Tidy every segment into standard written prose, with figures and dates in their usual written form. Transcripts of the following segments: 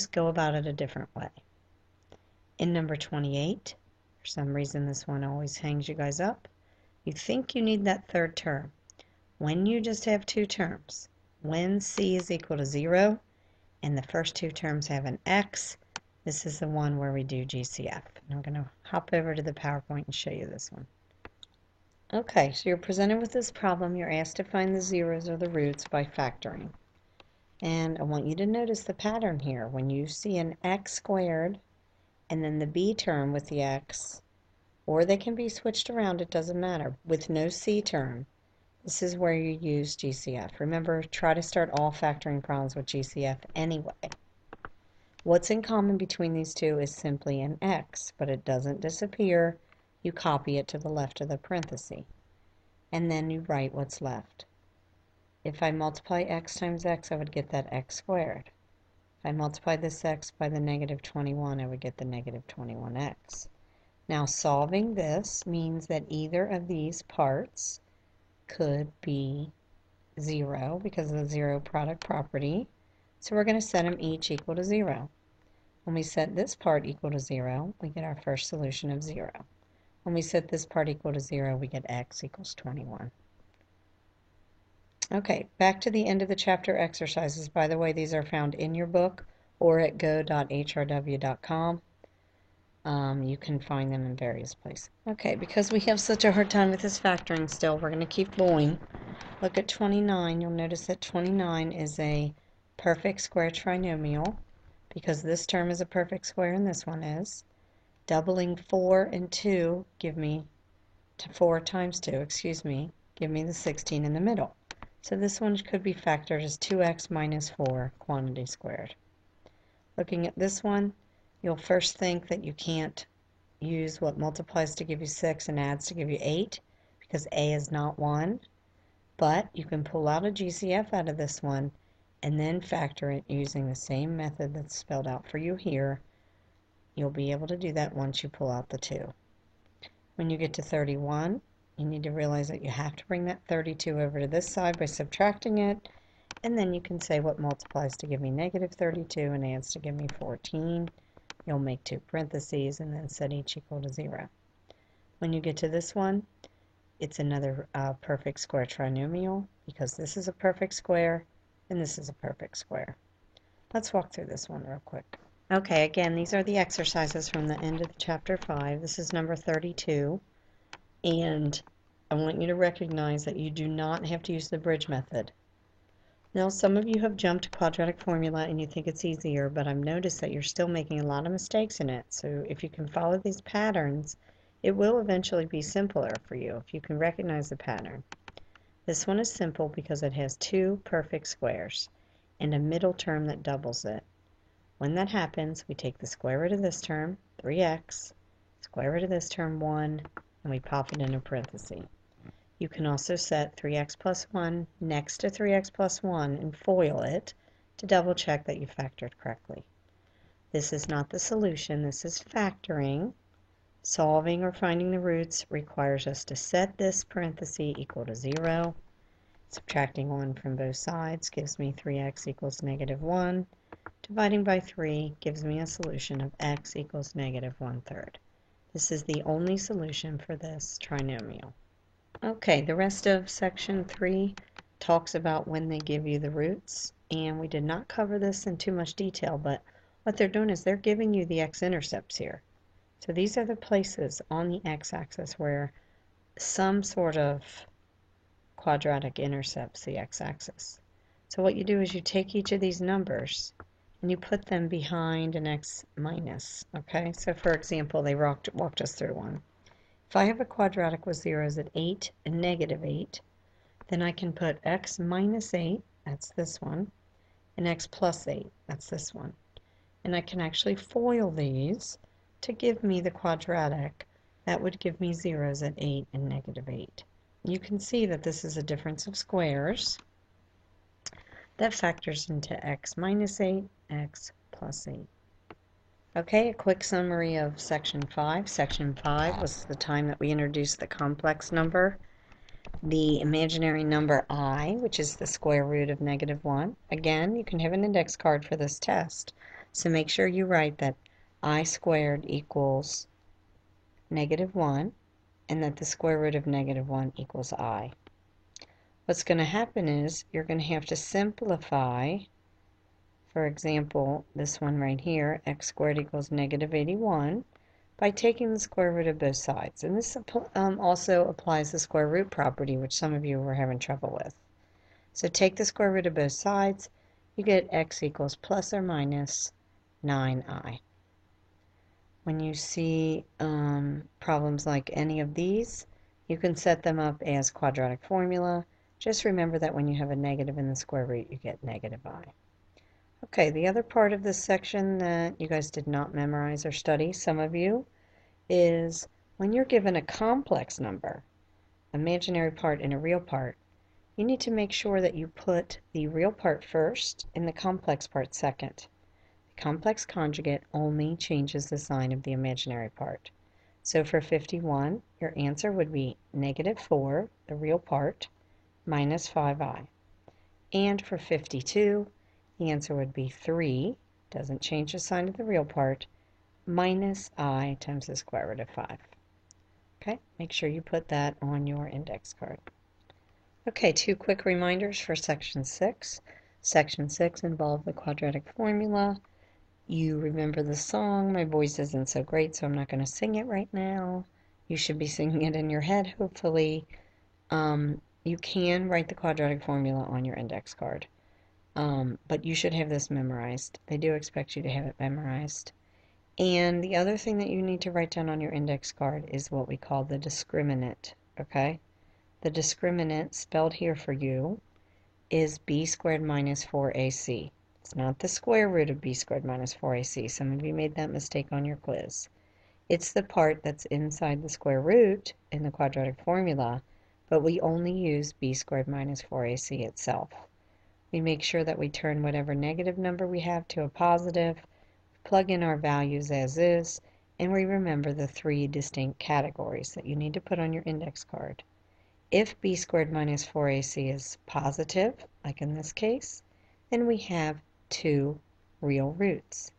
just go about it a different way. In number 28, for some reason this one always hangs you guys up, you think you need that third term. When you just have two terms, when c is equal to 0 and the first two terms have an x, this is the one where we do GCF. And I'm going to hop over to the PowerPoint and show you this one. Okay, so you're presented with this problem. You're asked to find the zeros or the roots by factoring. And I want you to notice the pattern here. When you see an x squared and then the b term with the x, or they can be switched around, it doesn't matter, with no c term, this is where you use GCF. Remember, try to start all factoring problems with GCF anyway. What's in common between these two is simply an x, but it doesn't disappear. You copy it to the left of the parenthesis, and then you write what's left. If I multiply x times x, I would get that x squared. If I multiply this x by the negative 21, I would get the negative 21x. Now, solving this means that either of these parts could be 0 because of the zero product property. So we're going to set them each equal to 0. When we set this part equal to 0, we get our first solution of 0. When we set this part equal to 0, we get x equals 21. Okay, back to the end of the chapter exercises. By the way, these are found in your book or at go.hrw.com. You can find them in various places. Okay, because we have such a hard time with this factoring still, we're going to keep going. Look at 29. You'll notice that 29 is a perfect square trinomial because this term is a perfect square and this one is. Doubling 4 and 2 give me 4 times 2, give me the 16 in the middle. So this one could be factored as 2x minus 4 quantity squared. Looking at this one, you'll first think that you can't use what multiplies to give you 6 and adds to give you 8 because a is not 1. But you can pull out a GCF out of this one and then factor it using the same method that's spelled out for you here. You'll be able to do that once you pull out the 2. When you get to 31, you need to realize that you have to bring that 32 over to this side by subtracting it, and then you can say what multiplies to give me negative 32 and adds to give me 14. You'll make 2 parentheses and then set each equal to 0. When you get to this one, it's another perfect square trinomial because this is a perfect square and this is a perfect square. Let's walk through this one real quick. Okay, again, these are the exercises from the end of chapter 5. This is number 32, and I want you to recognize that you do not have to use the bridge method. Now, some of you have jumped quadratic formula and you think it's easier, but I've noticed that you're still making a lot of mistakes in it. So if you can follow these patterns, it will eventually be simpler for you if you can recognize the pattern. This one is simple because it has 2 perfect squares and a middle term that doubles it. When that happens, we take the square root of this term, 3x, square root of this term, 1, and we pop it in a parenthesis. You can also set 3x plus 1 next to 3x plus 1 and FOIL it to double check that you factored correctly. This is not the solution, this is factoring. Solving or finding the roots requires us to set this parenthesis equal to 0. Subtracting 1 from both sides gives me 3x equals negative 1. Dividing by 3 gives me a solution of x equals negative 1/3. This is the only solution for this trinomial. Okay, the rest of section 3 talks about when they give you the roots, and we did not cover this in too much detail, but what they're doing is they're giving you the x-intercepts here. So these are the places on the x-axis where some sort of quadratic intercepts the x-axis. So what you do is you take each of these numbers and you put them behind an x minus. Okay, so for example, they walked us through one. If I have a quadratic with zeros at 8 and negative 8, then I can put x minus 8, that's this one, and x plus 8, that's this one. And I can actually FOIL these to give me the quadratic that would give me zeros at 8 and negative 8. You can see that this is a difference of squares that factors into x minus 8, x plus 8. Okay, a quick summary of section 5. Section 5 was the time that we introduced the complex number, the imaginary number I, which is the square root of negative 1. Again, you can have an index card for this test. So make sure you write that I squared equals -1 and that the square root of -1 equals I. What's going to happen is you're going to have to simplify. For example, this one right here, x squared equals -81, by taking the square root of both sides. And this also applies the square root property, which some of you were having trouble with. So take the square root of both sides, you get x equals plus or minus 9i. When you see problems like any of these, you can set them up as quadratic formula. Just remember that when you have a negative in the square root, you get -i. Okay, the other part of this section that you guys did not memorize or study, some of you, is when you're given a complex number, imaginary part and a real part, you need to make sure that you put the real part first and the complex part second. The complex conjugate only changes the sign of the imaginary part. So for 51, your answer would be -4, the real part, minus 5i. And for 52, the answer would be 3, doesn't change the sign of the real part, minus I times the square root of 5. Okay, make sure you put that on your index card. Okay, 2 quick reminders for Section 6. Section 6 involved the quadratic formula. You remember the song. My voice isn't so great, so I'm not going to sing it right now. You should be singing it in your head, hopefully. You can write the quadratic formula on your index card, but you should have this memorized. They do expect you to have it memorized. And the other thing that you need to write down on your index card is what we call the discriminant, okay? The discriminant, spelled here for you, is b squared minus 4ac. It's not the square root of b squared minus 4ac. Some of you made that mistake on your quiz. It's the part that's inside the square root in the quadratic formula, but we only use b squared minus 4ac itself. We make sure that we turn whatever negative number we have to a positive, plug in our values as is, and we remember the 3 distinct categories that you need to put on your index card. If b squared minus 4ac is positive, like in this case, then we have 2 real roots.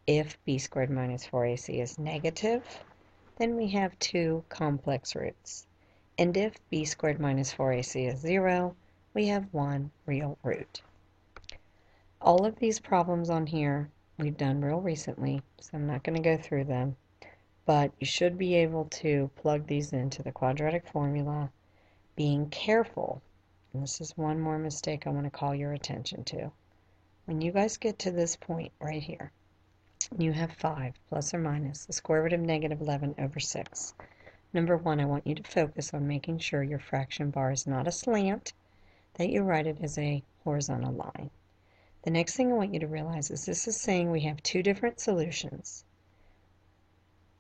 If b squared minus 4ac is negative, then we have 2 complex roots. And if b squared minus 4ac is 0, we have 1 real root. All of these problems on here we've done real recently, so I'm not going to go through them, but you should be able to plug these into the quadratic formula, being careful. And this is one more mistake I want to call your attention to. When you guys get to this point right here, you have 5 plus or minus the square root of -11 over 6. Number 1, I want you to focus on making sure your fraction bar is not a slant, that you write it as a horizontal line. The next thing I want you to realize is this is saying we have 2 different solutions.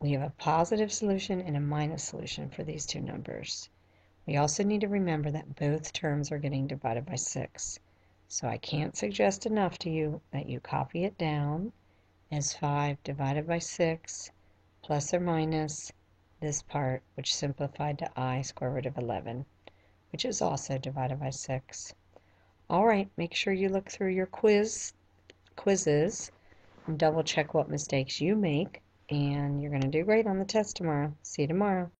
We have a positive solution and a minus solution for these 2 numbers. We also need to remember that both terms are getting divided by 6. So I can't suggest enough to you that you copy it down as 5 divided by 6 plus or minus this part, which simplified to I square root of 11, which is also divided by 6. All right, make sure you look through your quizzes and double check what mistakes you make, and you're going to do great on the test tomorrow. See you tomorrow.